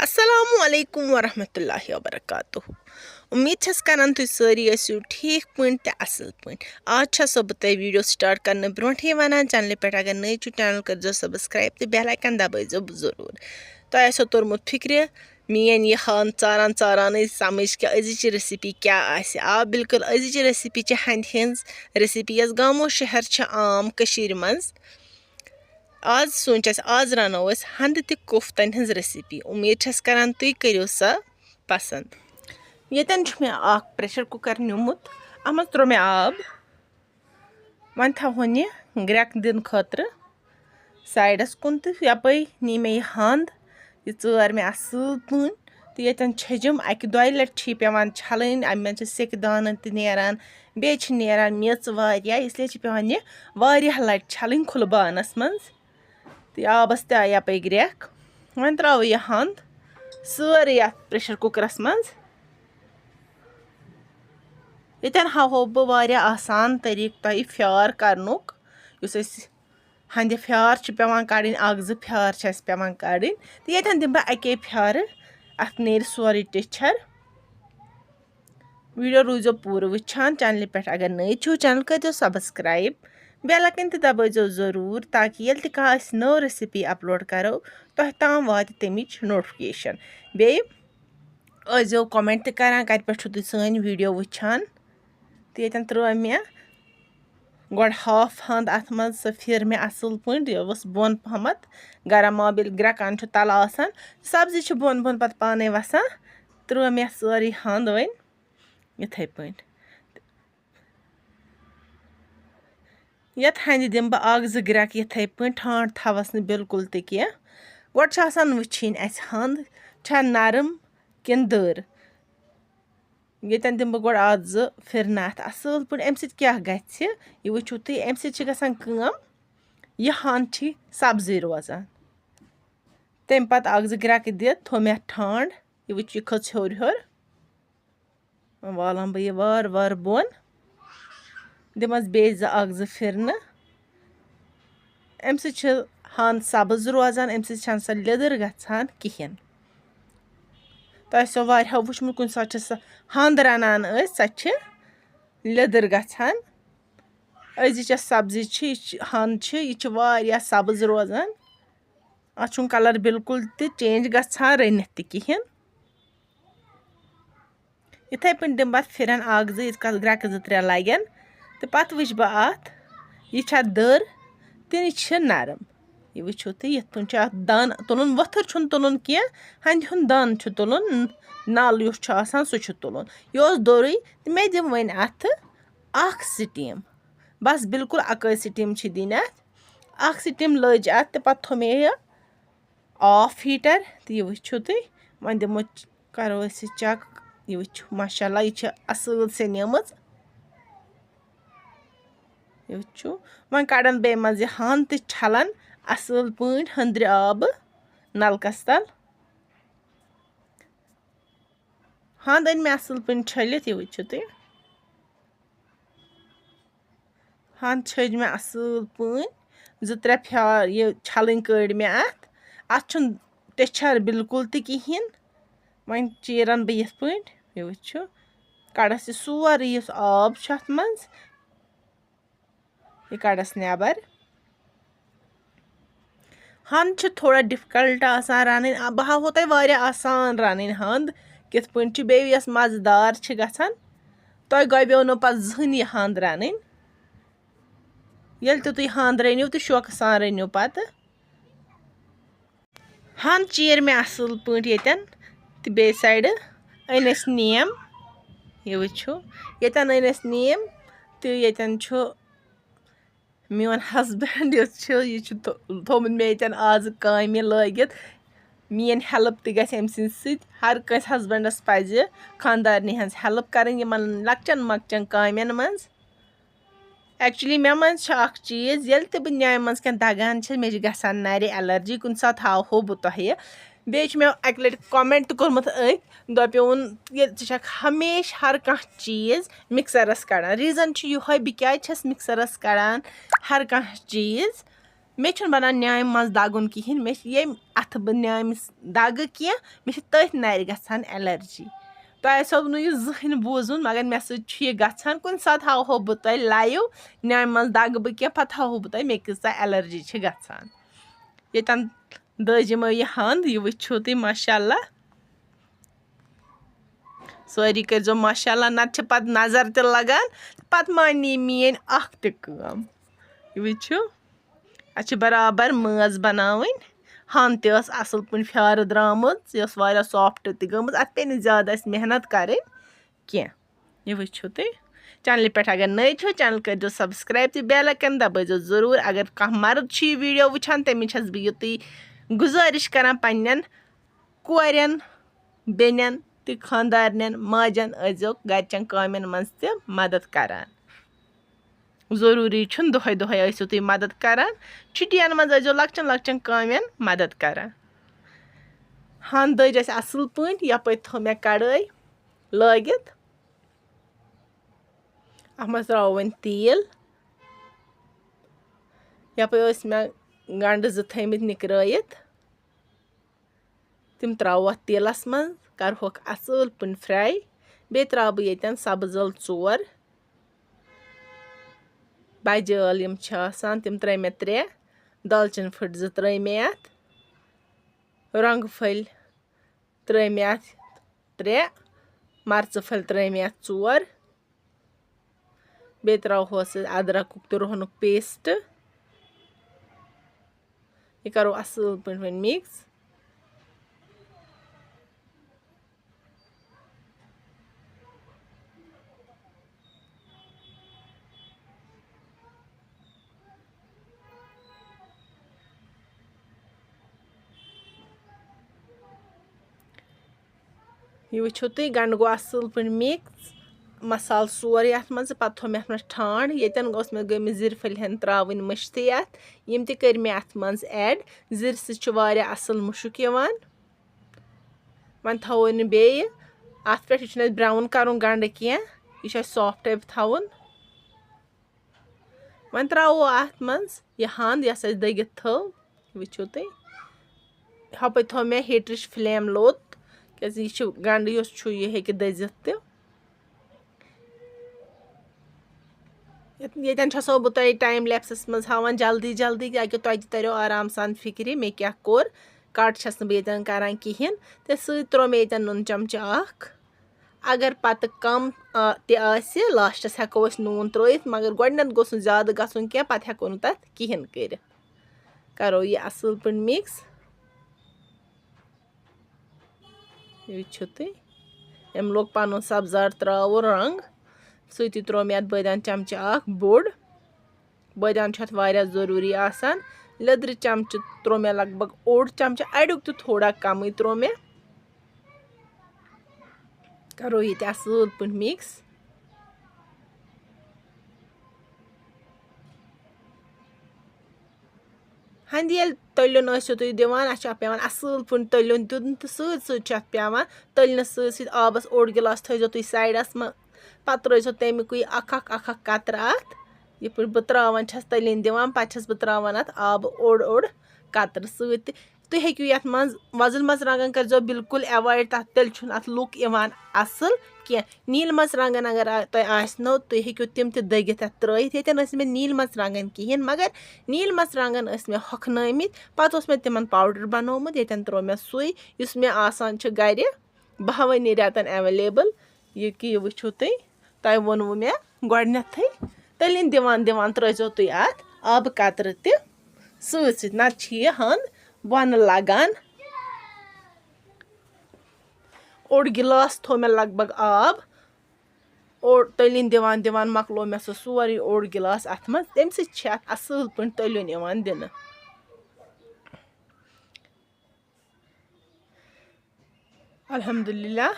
Assalamu alaikum warahmatullahi wabarakatuh. उम्मीद छस करन तुम सारी ऐसो ठीक पे असल पे आज छस बह वीडियो स्टार्ट करने ब्रोटे वन चैनल पे अगर नई चु चैनल कर सब्सक्राइब तो बेल आइकन दबाइजो जरूर तो आसो तोरमुत फिक्र मेन यह हान चारान चारान समझ कि अजिच रेसिपी क्या आ बिल्कुल अजिच रेसिपी हंद हज रेसिपी यस गामो शहर आम कशीर मज आज सोच आज रनो हंद त कोफ्तन हज रेसिपी उम्मीद छस करान तुम करो सा पसंद यतन मे प्रेशर कुकर निमुत अत मज त्रो मे आब वन थवन यह ग्रेक दिन खतर साइडस कुन तो यपै नी मे यह हंद यह चर मे असल पन तो यतन छजम अक दो लट पेवान छलन अम मे सेक दान नान बे नान मेच वारिया इसलिए पेवान यह वारिया लट छलन खुल बानस मज तो आबस त यपै ग्रेक वन त्रो यह हंद सारे प्रेशर कुकरस मज यतन हावो बह आसान तरीक तुम फ्यार करनुक हंद फ्यार पेवान कड़न जो फ्यार पेवान कड़न तो यतन दिम बह अके फ्यार अत नेर सोरे टिछर वीडियो रूजो पूरा वुचान चैनल पे अगर नई छो चैनल कर सब्सक्राइब बेल आइकन तो दबाइजो जरूर ताकि ये कह नव रेसिपी अपलोड करो तुम ताम वात तमिच नोटिफिकेशन बेजो कमेंट करान कत पे सन वीडियो वुचान तो यतन त्रो मे गो हाफ हंद अत मज सो फिर मे असल पे बोन पहमत गरम आब ग्रेकान तल आसान सब्जी बोन बोन पे पाने वसान त्रो मे सारी हंद वन इथे पे यत हंद दिम बह जो ग्रेक इथे पे ठांड थवस न बिल्कुल तह गोड वुचिन हंद छा नरम किन दर यतन दिम गोड जो फिरन अत असल पे अम क्या गि वुचु तुम अम गम यह हंद सब्जी रोजान तम पे जो ग्रेक दित थो मे ठांड यह वुच यह खच हर हर वालान बह यह वार वार बोन दिमस बे जो फिरन अम हंद सब्ज रोजान अम सह लिदर गचान कहें तो वारियाहो वुचमुत कुन सात हंद रनान सह लिदर गचान अजिच सब्जी हंद यह सब्ज रोजान अत कलर बिल्कुल चेंज गचान रनित कहें इथे पे दिम बह फिरन जो ग्रेक जो त्रे लगन तो पत वुच बह अत यह दर तो यह नरम यह वुचो तुम ये अत दन तुलन वथर तुलन कह हंद हुंद दन तुलन नल सह तुलन यह दोरे तो मे दिम वन अत स्टीम बस बिल्कुल अक स्टीम दिन अत स्टीम लज अत तो पे थो मे यह ऑफ हीटर तो यह वुचो तुम वन दिमो करो चेक यह वुचो माशाल्लाह यह असल सनेम यह वुचो वन कड़न बे मज यह हंद तो छलन असल पे हंद्र आब नलकस तल हंद अन मे असल पे छलित यह वुचो तुम हंद छज मे असल पे जो त्रे फ्यार यह छलन कड़ मे अत टेछर बिल्कुल तहें वन चीरन बह ये पे यह वुचो कड़स यह सोरे आब अत मज यह कड़स नबर हंद थोड़ा डिफिकल्ट आसान रन बह हावो तुम आसान रन हंद कित पे बे यस मजेदार गसान तुम गबो नो पे जहन यह हंद रन ये तुम हंद रनिव तो शौक सान रनिव पत हंद चीर मे असल पे यतन तो बे साइड अनस नीम यह वुचो यतन अनस नीम तो यतन मोन हस्बैंड यह थोमुत मे यतन आज काम लगित मेन हेल्प तो गि अम सद हर कंस हस्बैंडस पज खानदारनी हंस हेल्प करें लक्चन मक्चन कामन मज एक्चुअली मे मज चीज ये बह न्याय मज क्या दगान मे गसान नर एलर्जी कुन सात हावो बह तुह बे मे अक लट कमेंट कोर्मुत दपोन ये हमेशा हर कह चीज मिक्सरस कड़ान रीजन यह बह क्या मिक्सरस कड़ान हर कह चीज मे छुन बनान न्याय मज दगुन किहिन मे ये अथ ब न्याय दग की मे तथ नर गछान एलर्जी तो आसो नु जहन बोजुन मगर मे सह गछान कुन साथ हावो बह तह लाइव न्याय मज दग बह क्या पत हावो बह तह मे कसा एलर्जी गछान यतन दजिमो ये हंद ये वुचो तुम माशाल्लाह सारी कर माशाल्लाह नत पत नजर त लगान पत मानी मेन अख त काम ये वुचो अच्छे बराबर मज बनावन हंद तस असल पे फ्यार द्रामज यस वारिया सॉफ्ट त गमज अत पे ज्यादा मेहनत करें क्या ये वुचो तुम चैनल पे अगर नई छो चैनल कर सब्सक्राइब तो बेल आइकन दबाइजो जरूर अगर कह मर्द ये वीडियो वुचान तमिस बह युत गुजारिश करान पन्न कोरन बेनन तो खानदारन माजन अजो गरचन कामन मज त मदद करान जरूरी छुन दोहे दोहे आसो तुम मदद करान छुट्टियन मज अजो लक्चन लक्चन कामन मदद करान हंद दज अस असल पे यप थो मे कड़ाई लगित अथ मज त्रो वन तेल यप मे गंड जो थमित निकरायत तिम त्रो अथ तेलस मज करहोक असल पे फ्राई बे त्रा बह यतन सब्ज ٲl 4 बजे ٲl यम तिम त्रे मे 3 दालचीन फट 2 त्रे मे अथ रंग फल त्रे मे अथ 3 मर्च फल त्रे मे अथ 4 बे त्रोहस अदरक तो रोहनुक पेस्ट ये करो असल पे मिक्स ये वुचो तुम गंड गो असल पे मिक्स मसाल सोरे अथ मज पत थो मे अथ मज ठांड यतन मे गम जिर फल हन त्रावन मश्ती अथ यम त कर मे अथ मज ऐड जिर सह असल मुशुक यवान वन थो बे अथ पे ब्राउन करुन गंड क्या यह सॉफ्ट थवन वन त्रो अथ मज यह हंद यस दगित थो वुचो तुम हप थो मे हीटरच फ्लेम लोत क्या गंड यह हे दजित यतन छसो बह तुम टाइम लैप्सस मज हावान जल्दी जल्दी ताकि तुम तरो आराम सान फिक्र मे क्या कोर कट छस न यतन करान किहिन तो सत त्रो मे यतन नून चमच अख अगर पत कम त लास्टस हेको नून त्रित मगर गोडनत गोस ज्यादा गसन क्या पत हेको न तथ किहिन कर करो ये असल पे मिक्स ये वुचो तुम यम लोग पन सब्जार त्रो रंग सती त्रो मे अत बदान चमच अख बोड़ बदान जरूरी आसान लद्र चमच त्रो मे लगभग ओड चमच अड़ुक तो थोड़ा कम त्रो मे करो ये असल पे मिक्स हंद ये तलन तुम दिवान अत पे असल पे तलन दिन तो सत पे तलनस सत आबस ओड गिलास थो तुम साइडस में पत रोजो तमिक अख कतर अत ये बह त्रावान तलन दिवान पे बह त्रावान अत आब ओड ओड कतर सत तुम हेकू ये मज वजन मर्चरंगन कर बिल्कुल अवॉइड तथ तेल अत लुक इवान असल क्या नील मर्चरंगन अगर तुम तुम हेकू तिम त दगित त्रत यतन मे नील मर्चरंगन कहें मगर नील मर्चरंगन मे हखनमित पत मे तिमन पाउडर बनोमुत यतन त्रो मे सुस मे आसान गर बहवनी रेतन एवेलेबल ये वुचो तुम वोनवु मे गोडनेथ तलन दिवान दिवान त्रो तुम अत आब कतर त सत नत हंद बन लगान ओड गिलास थो मे लगभग आब ओड तलन दिवान दिवान मकलो मे सोरे ओड गिलास अत मज तम सत असल पे तलन यवान दिन अल्हम्दुलिल्लाह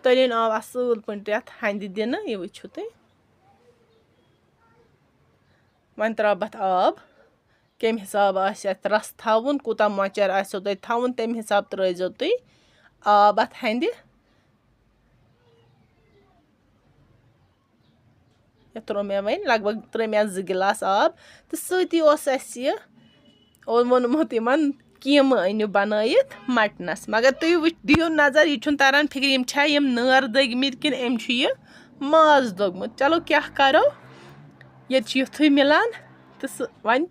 तलन आव असल पे अत हंद दिन ये वुचो तुम वन त्रा बत आब कम हिसाब रस थवन कूता मॉइस्चर आसो तुम थवन तम हिसाब त्रो तुम आब अत हंद त्रो मे वन लगभग त्रो मे 2 गिलास आब तो सती वोनमो तिमन कीमह अनियो बनायित मटनस मगर तुम दियो नजर यह तरह फिक्र यम छा यम नर दगमित किन एम यह माज दोगमुत चलो क्या करो ये युथु मिलान तो वन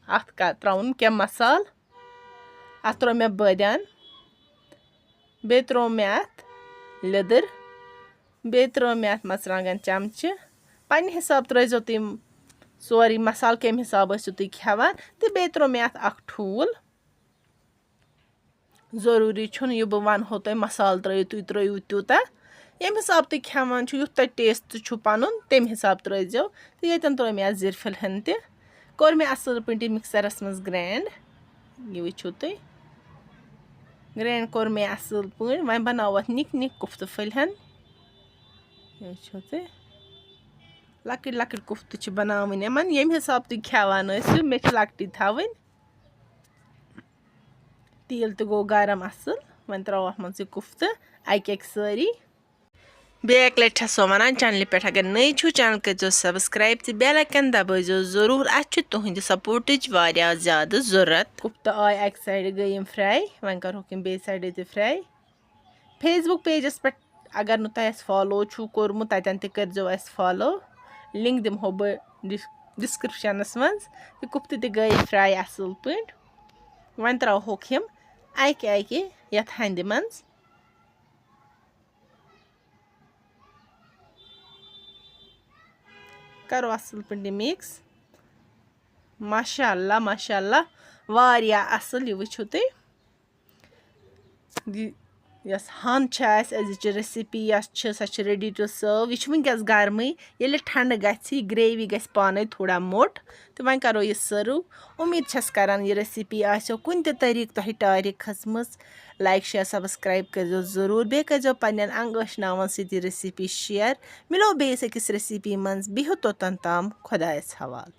अत त्राउन क्या मसाल अत त्रो मे बदियान बे त्रो मे अत लिदर बे त्रो मे अत मरचांगन चमच पन्ने हिसाब त्रजो तुम सोरी मसाल कम हिसाब तुम खेवान तो बे त्रो मे अत अख ठूल जरूरी छुन यह बह वनो तुम मसाल त्रो तुम त्रो तूता यम हिसाब तुम खेवान युथ तुम टेस्ट पुन तम हिसाब त्रजो तो ये त्रो मे जिरफिल हन तोर मे असल पे मिक्सरस मज ग्रैंड यह वो तुम ग्रैंड कोर मे असल पे वन बनाओ अत निक निक कुफ्त फलन यह तुम लकट लकट कुफ्त बनावन यमन यम हिसाब तुम खेवान मे लकटी थवन तेल तो गो गरम असल वन त्रो अत मज कुफ्त अक सारी बेक लट सो वन चैनल पे अगर नई छो चैनल करो सब्सक्राइब तो बेल आइकन दबाइजो जरूर तुहद सपोर्ट ज्यादा जरूरत कुफ्त आय अक साइड गई फ्राई वन करो बे साइड तो फ्राई फेसबुक पेजस पे अगर नु तुम फॉलो छो कोर्मुत ततन तजो फॉलो लिंक दिमहो बह डिस्क्रिप्शनस मज तो कुफ्त तो गई फ्राई असल पे वन त्रोक हम अक ये हंद मज करो असल पे मिक्स माशाअल्लाह माशाअल्लाह वारिया असल यह वो तुम यस हंध अजिच रेसिपी सह रेडी टू सर्व यह वनकस गर्म ये ठंड गि ग्रेवी गि पाने थोड़ा मोट तो वन करो यह सर्व उम्मीद करान यह रेसिपी आसो कुन तरीक तुह टारिक खसम लाइक शेयर सब्सक्राइब करो जरूर बे करो पन्न अंग अशनावन सह रेसिपी शेयर मिलो बेस अकिस रेसिपी मज बिहो तोतन ताम खुदायस हवाल।